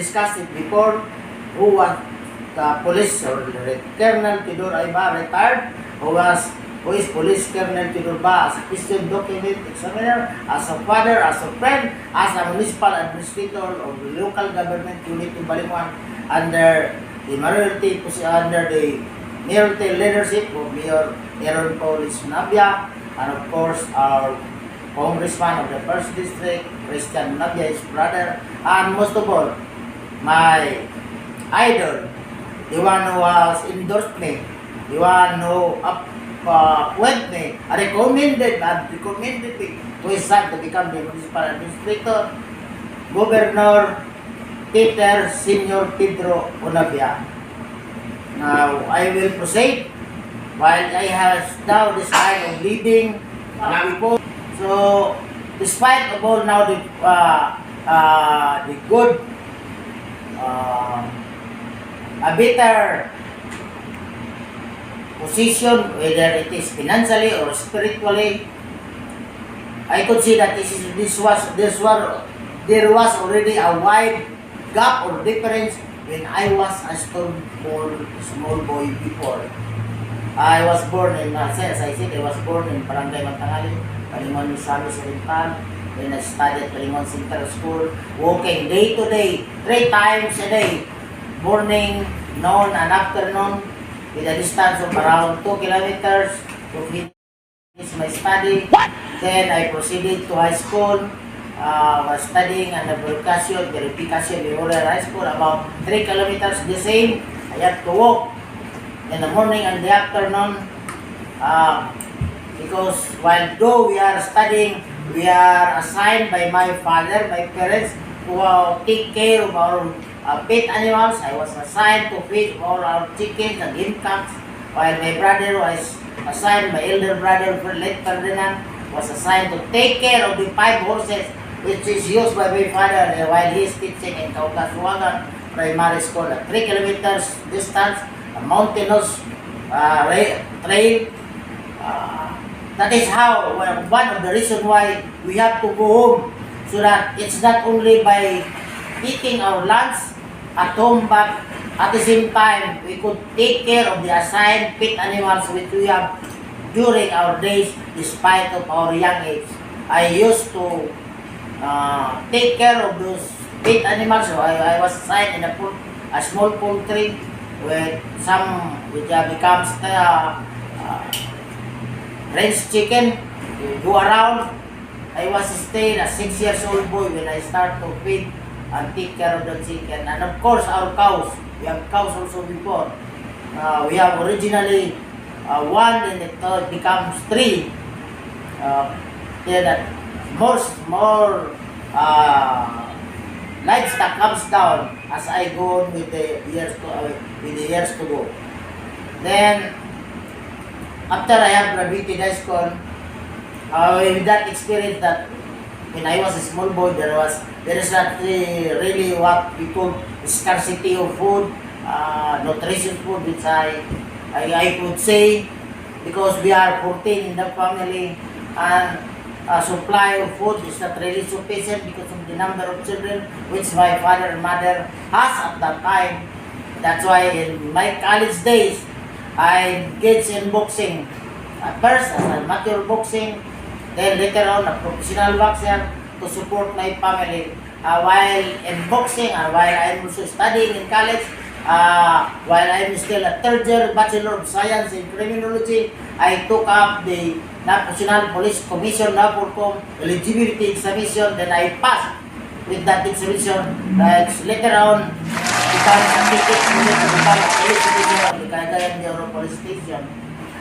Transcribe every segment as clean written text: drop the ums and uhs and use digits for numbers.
discussed it before, who was the police or Colonel Tidor Ayba, retired, who is Police Colonel Tidor Ba, as a Christian document examiner, as a father, as a friend, as a municipal administrator of the local government unit in Balimuan under the mayoralty leadership of Mayor Aaron Paulis Nabia, and of course our Congressman of the 1st District, Christian Nabia, his brother, and most of all, my idol, the one who has endorsed me, the one who went me, recommended me to his son to become the municipal administrator, Governor Peter Senior Pedro Onabia. Now, I will proceed while I have now this kind of leading people. So, despite of all now the good, a better position, whether it is financially or spiritually, I could see that there was already a wide gap or difference when I was a small boy before. I was born in, as I said, I was born in Barangay Mantangali, Palingon Misami Oriental. Then I studied Palingon Central School, walking day to day, 3 times a day, morning, noon, and afternoon, with a distance of around 2 kilometers to finish my study. Then I proceeded to high school, was studying under Verification Memorial High School, about 3 kilometers the same. I had to walk in the morning and the afternoon, because though we are studying, we are assigned by my father, my parents, to take care of our pet animals. I was assigned to feed all our chickens and income, while my brother was assigned, my elder brother, late Ferdinand, was assigned to take care of the 5 horses, which is used by my father while he is teaching in Kaukasuangan Primary School, at 3 kilometers distance, a mountainous trail. That is how, one of the reasons why we have to go home, so that it's not only by eating our lunch at home, but at the same time, we could take care of the assigned pet animals which we have during our days, despite of our young age. I used to take care of those pet animals. So I was assigned in a small poultry with some which becomes raised chicken to go around. I was still a 6 years old boy when I start to feed and take care of the chicken. And of course our cows. We have cows also before. We have originally 1, and it becomes 3. Then more livestock comes down as I go on with the years to go. Then after I have graduated high school, with that experience, that when I was a small boy, there is not really what we call scarcity of food, nutritious food, which I could say, because we are 14 in the family, and supply of food is not really sufficient because of the number of children which my father and mother has at that time. That's why in my college days, I engaged in boxing. At first, as an amateur boxing, then later on a professional boxer to support my family. While in boxing and while I'm also studying in college, while I'm still a 3rd year Bachelor of Science in Criminology, I took up the National Police Commission NAPOLCOM eligibility examination. Then I passed with that examination. Later on, become a ticket to become a police officer of the Cagayan de Oro Police Station.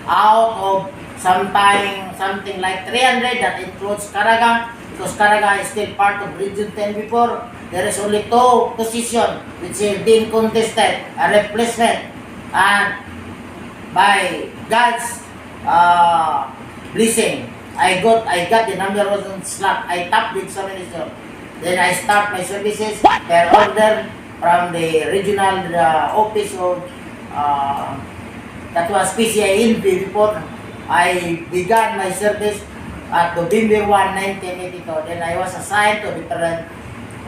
Out of something like 300 that includes Caraga, because Caraga is still part of Region 10 before, there is only 2 positions which is being contested, a replacement. And by God's blessing, I got the number 1 slot. I topped the examination. Then I start my services per order from the regional office of that was PCI before. I began my service at November 1, 1982. Then I was assigned to different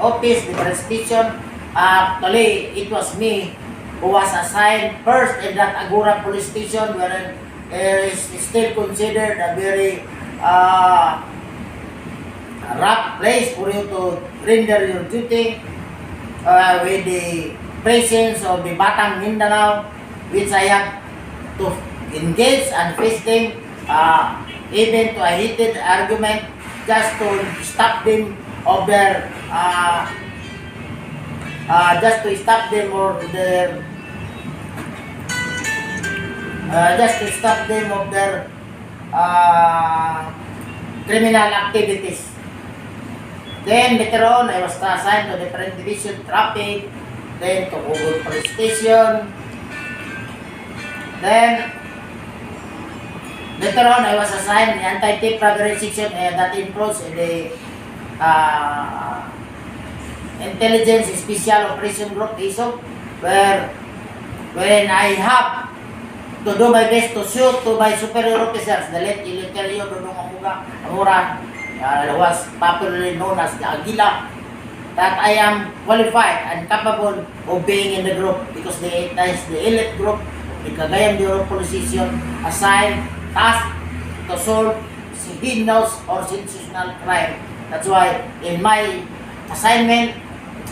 office, different station. Actually, it was me who was assigned first in that Agura police station, where it is still considered a very rough place for you to render your duty, with the presence of the Batang Mindanao, which I have to engage and face them, even to a heated argument, just to stop them of their just to stop them or their just to stop them of their criminal activities. Then later on, I was assigned to different division, traffic, then to Ugol Police Station. Then later on, I was assigned the anti-thief robbery section, that includes the Intelligence Special Operation Group ISO, wherein I have to do my best to shoot to my superior officers, the late Eleuterio Dudong Amura, was popularly known as the Aguila, that I am qualified and capable of being in the group because the elite group, the Cagayan de Oro Police Station, assigned task to solve heinous or sensational crime. That's why in my assignment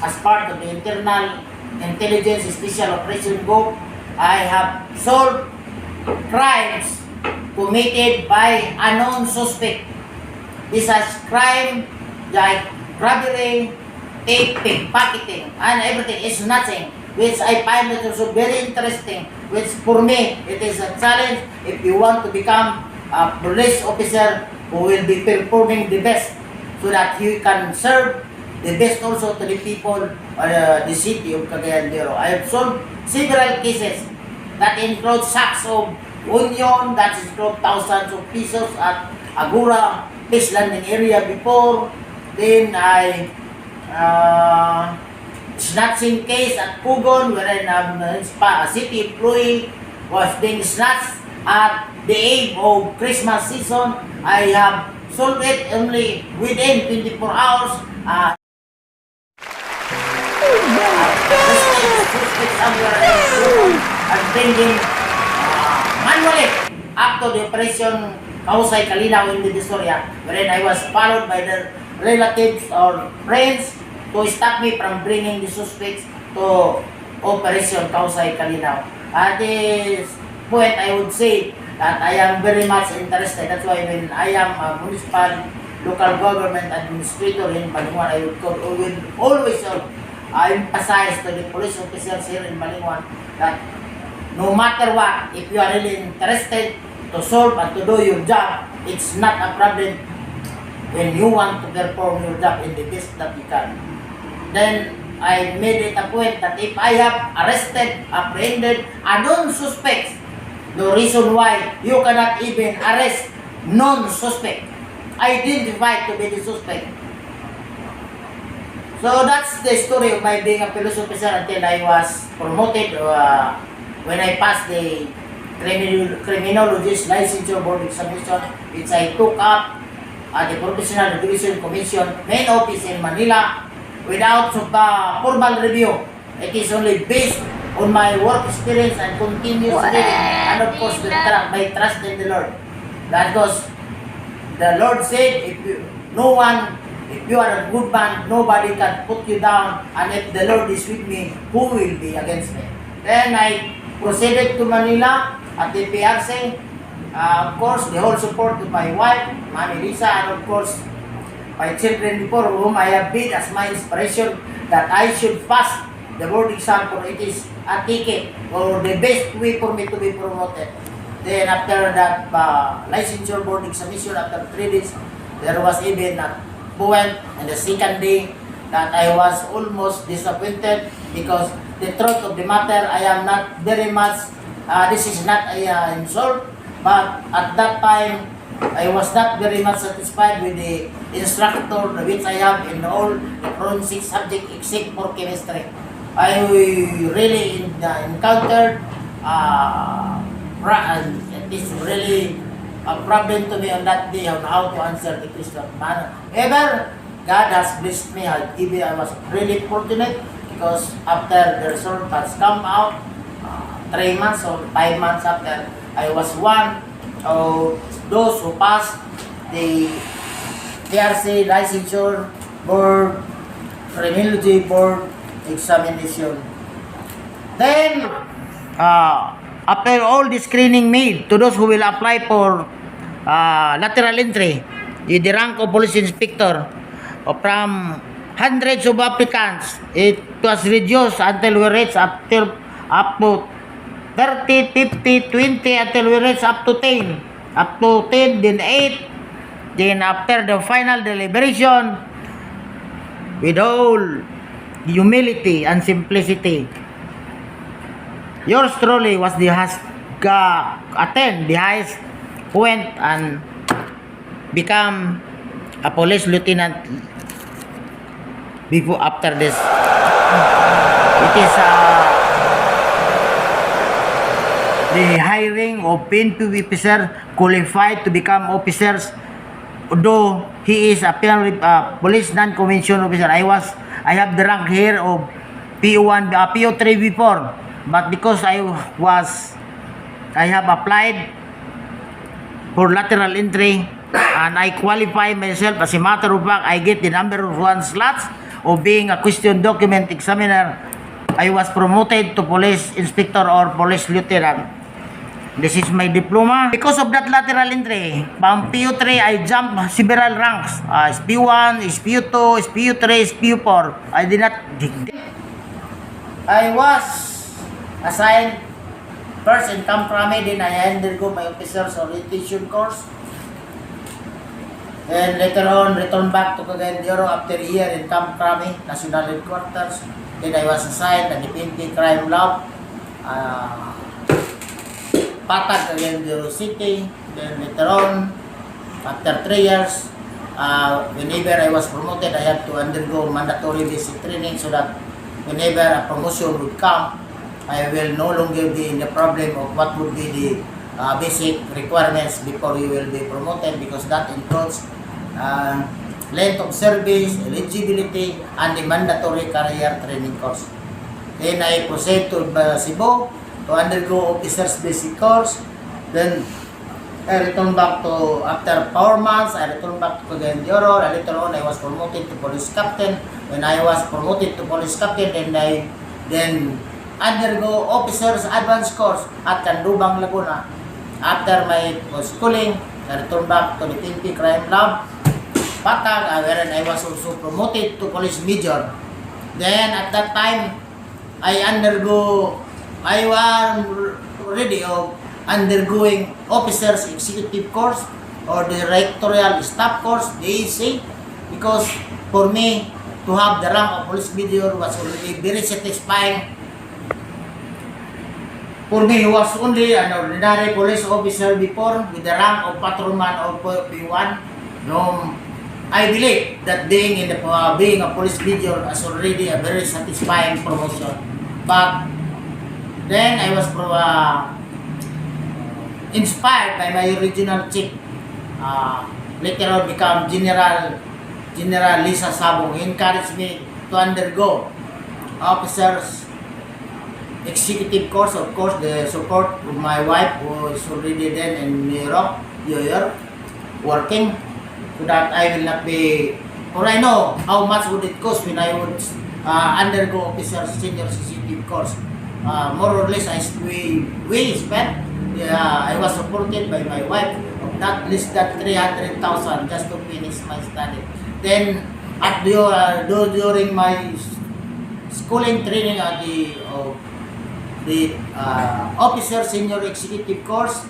as part of the Internal Intelligence Special Operation Group, I have solved crimes committed by unknown suspect. This is crime like robbery, thief, pickpocketing, and everything is nothing, which I find it also very interesting, which for me, it is a challenge if you want to become a police officer who will be performing the best so that you can serve the best also to the people the city of Cagayan de Oro. I have solved several cases that include sacks of onion, that include thousands of pesos at Agura Fish Landing area before. Then I snatching case at Pugon, wherein a city employee was being snatched at the eve of Christmas season. I have solved it only within 24 hours. And bringing manually up to the operation Kausay Kalinaw in the Divisoria, wherein I was followed by the relatives or friends to stop me from bringing the suspects to Operation Kausay Kalinaw. At this point, I would say that I am very much interested. That's why when I am a municipal local government administrator in Balingwan, I would always emphasize to the police officers here in Balingwan that no matter what, if you are really interested to solve and to do your job, it's not a problem when you want to perform your job in the best that you can. Then I made it a point that if I have arrested, apprehended unknown suspects, the reason why you cannot even arrest non-suspect, identified to be the suspect. So that's the story of my being a police officer until I was promoted when I passed the criminologist licensure board examination, which I took up at the Professional Regulation Commission main office in Manila without formal review. It is only based on my work experience and continuous living, and of course my trust in the Lord. That was the Lord said, if you are a good man, nobody can put you down, and if the Lord is with me, who will be against me? Then I proceeded to Manila at the PRC. Of course, the whole support of my wife, Mami Lisa, and of course, my children before whom I have been as my inspiration that I should pass the board exam, for it is a ticket or the best way for me to be promoted. Then after that licensure board examination, after 3 days, there was even a point and the second day that I was almost disappointed because the truth of the matter, I am not very much, this is not a insult, but at that time, I was not very much satisfied with the instructor which I have in all the forensic subject except for chemistry. I really encountered it is really a problem to me on that day on how to answer the question. However, God has blessed me. I was really fortunate because after the result has come out, 3 months or 5 months after, I was one of those who passed the TRC licensure board, criminology board examination. Then, after all the screening made to those who will apply for lateral entry, the rank of police inspector, from hundreds of applicants, it was reduced until we reached up to 30, 50, 20, until we reach up to 10. Up to 10, then 8. Then after the final deliberation, with all humility and simplicity, yours truly was the has attend the highest point and become a police lieutenant before after this. It is the hiring of PNP officer qualified to become officers, although he is a police non-convention officer. I have the rank here of PO1, PO3 before, but because I have applied for lateral entry and I qualify myself. As a matter of fact, I get the number of 1 slots of being a question document examiner. I was promoted to police inspector or police lieutenant. This is my diploma. Because of that lateral entry, from PO3, I jumped several ranks. SPO1, SPO2, SPO3, SPO4. I did not dig. I was assigned first in Camp Crame, then I undergo my officer's orientation course. Then later on, returned back to Cagayan de Oro after a year in Camp Crame, National Headquarters. Then I was assigned at the PNP Crime Lab, Patag, Cagayan de Oro City. Then later on, after 3 years, whenever I was promoted, I had to undergo mandatory basic training so that whenever a promotion would come, I will no longer be in the problem of what would be the basic requirements before you will be promoted, because that includes length of service, eligibility, and the mandatory career training course. Then I proceed to Cebu to undergo officer's basic course. Then I returned back to, after 4 months, I returned back to Cagayan de Oro. Later on, I was promoted to police captain. When I was promoted to police captain, then I undergo officer's advanced course at Candubang, Laguna. After my schooling, I returned back to the PNP Crime Lab, Patag, wherein I was also promoted to police major. Then at that time, I was already undergoing officer's executive course or directorial staff course, DAC, because for me to have the rank of police major was already very satisfying. For me, he was only an ordinary police officer before with the rank of patrolman or P1. No, I believe that being a police major is already a very satisfying promotion. But then I was inspired by my original chief. Later on become General Lisa Sabong. He encouraged me to undergo officers executive course. Of course, the support of my wife, who is already then in New York, working, so that I will not be, or I know how much would it cost when I would undergo officer's senior executive course. More or less, we spent, I was supported by my wife of not less than 300,000 just to finish my study. Then, during my schooling training at the officer senior executive course,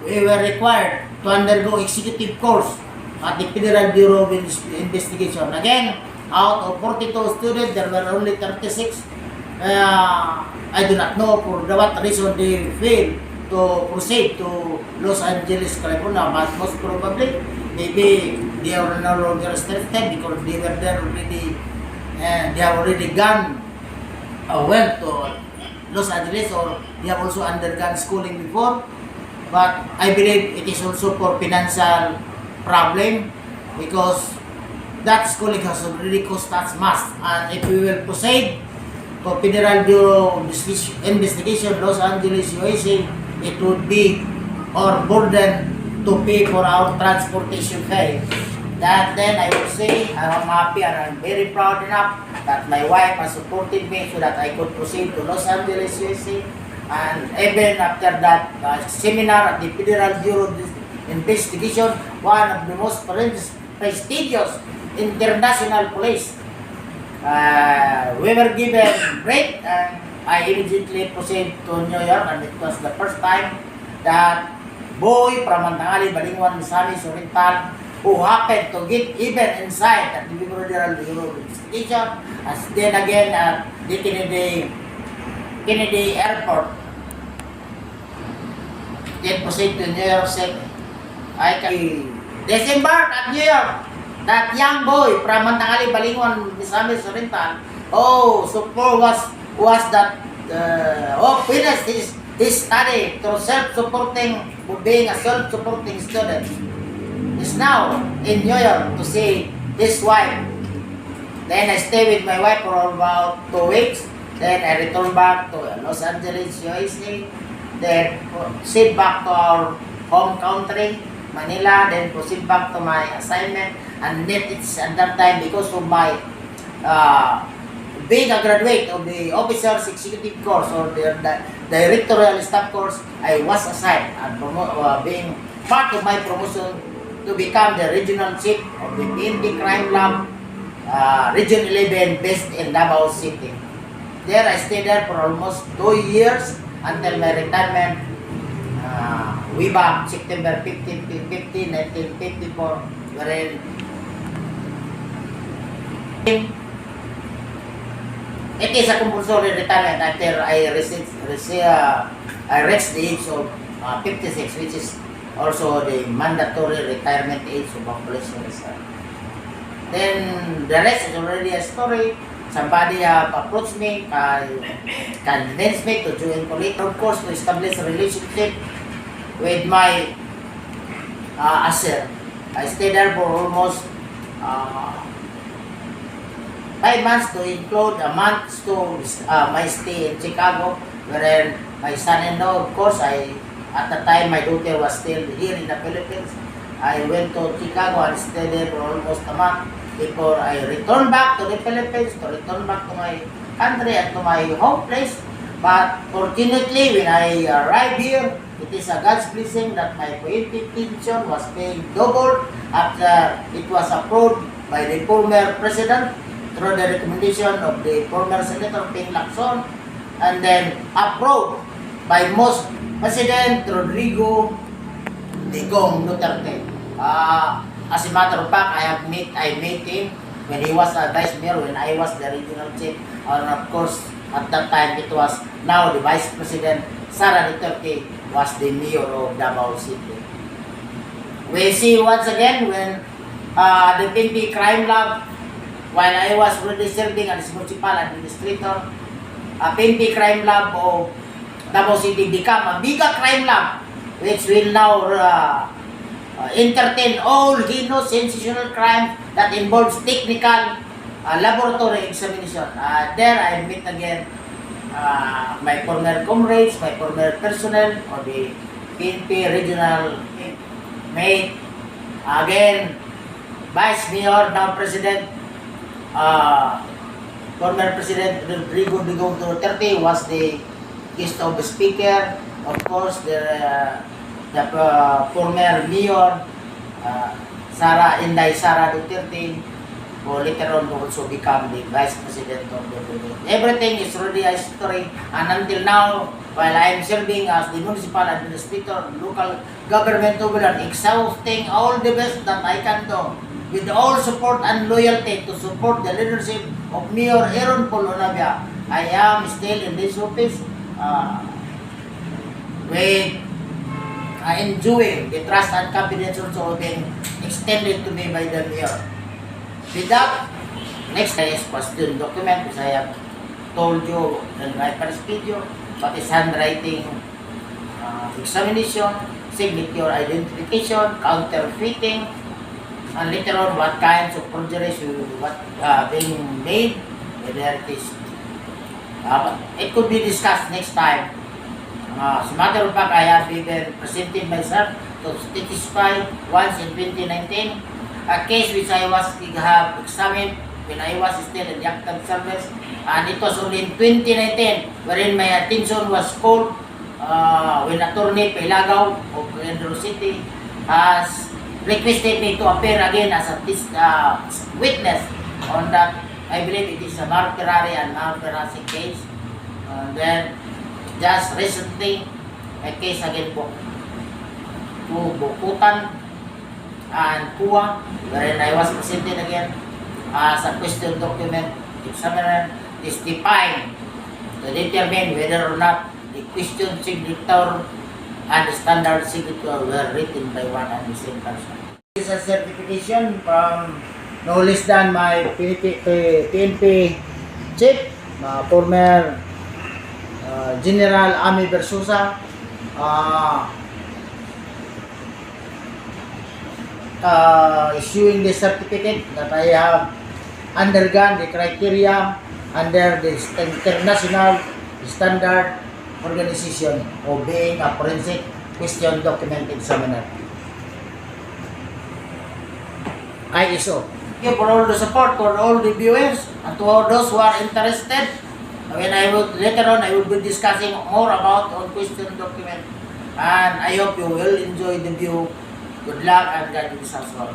we were required to undergo executive course at the Federal Bureau of Investigation. Again, out of 42 students, there were only 36. I do not know for what reason they failed to proceed to Los Angeles, California, but most probably, maybe they are no longer restricted because they were there already, and they have already gone, went to Los Angeles, or they have also undergone schooling before. But I believe it is also for financial problem, because that schooling has already cost us much. And if we will proceed to Federal Bureau of Investigation, Los Angeles, USA, it would be our burden to pay for our transportation fare. That then I would say I'm happy and I'm very proud enough that my wife has supported me so that I could proceed to Los Angeles, USA. And even after that seminar at the Federal Bureau of Investigation, one of the most prestigious international police, we were given break and I immediately proceeded to New York, and it was the first time that boy from Mantangali, Balingwan, Misamis Oriental, who happened to get even inside at the Federal Bureau of Investigation, as then again at the Kennedy Airport, then proceed to New York City. I can disembark at New York. That young boy from Mantangali, Balingwan, Misamis Oriental, oh, so poor was that finished his study to self-supporting, being a self-supporting student, is now in New York to see his wife. Then I stay with my wife for about 2 weeks. Then I return back to Los Angeles, USA. Then proceed back to our home country, Manila. Then proceed back to my assignment. And then it's at that time, because of my being a graduate of the Officers Executive Course or the Directorial Staff Course, I was assigned and being part of my promotion to become the Regional Chief of the PNP Crime Lab, Region 11, based in Davao City. There I stayed there for almost 2 years until my retirement way back September 15, 1954, wherein it is a compulsory retirement after I reached the age of 56, which is also the mandatory retirement age of a police officer. Then the rest is already a story. Somebody approached me, convinced me to join police. Of course, to establish a relationship with my asset. I stayed there for almost 5 months, to include a month to my stay in Chicago, wherein my son-in-law, of course, at the time my daughter was still here in the Philippines. I went to Chicago and stayed there for almost a month before I returned back to the Philippines, to return back to my country and to my home place. But fortunately, when I arrived here, it is a God's blessing that my pension was being doubled after it was approved by the former president through the recommendation of the former Senator Ping Lacson, and then approved by most President Rodrigo Digong Duterte. As a matter of fact, I met him when he was a vice mayor, when I was the regional chief, and of course at that time it was now the vice president Sara Duterte was the mayor of Davao City. We see once again when the PNP Crime Lab, while I was already serving as municipal administrator, a PNP Crime Lab of Davao City become a bigger crime lab, which will now entertain all heinous sensational crime that involves technical laboratory examination. There I meet again my former comrades, my former personnel of the PNP regional mate. Again, Vice Mayor, now President, former President Rodrigo Digong Duterte was the guest of the speaker. Of course, the former Mayor, Inday Sara Duterte, who later on also become the Vice President of the Philippines. Everything is already a history, and until now, while I am serving as the municipal administrator, local government overall, exhausting all the best that I can do, with all support and loyalty to support the leadership of Mayor Aaron Paul Onabia, I am still in this office with enjoying the trust and confidence also being extended to me by the Mayor. With that, next is question document, which I have told you in my first video, what is handwriting examination, signature identification, counterfeiting, and later on what kinds of forgeries being made, whether it is But it could be discussed next time. As a matter of fact, I have even presented myself to testify once in 2019, a case which I was have examined when I was still in the active service, and it was only in 2019 wherein my attention was called when Attorney Pelagaw of Quezon City has requested me to appear again as a witness on that. I believe it is a Martirari and Martirasi case. And then, just recently, a case again po to Bukutan and Kuwa, wherein I was presented again as a question document examiner testifying to determine whether or not the question signature and the standard signature were written by one and the same person. This is a certification from no less than my PNP chief, former General Ami Versosa, issuing the certificate that I have undergone the criteria under the international standard organization of being a forensic question document examiner. ISO. Thank you for all the support, for all the viewers, and to all those who are interested. When I will later on, I will be discussing more about on question document, and I hope you will enjoy the view. Good luck and God bless us all.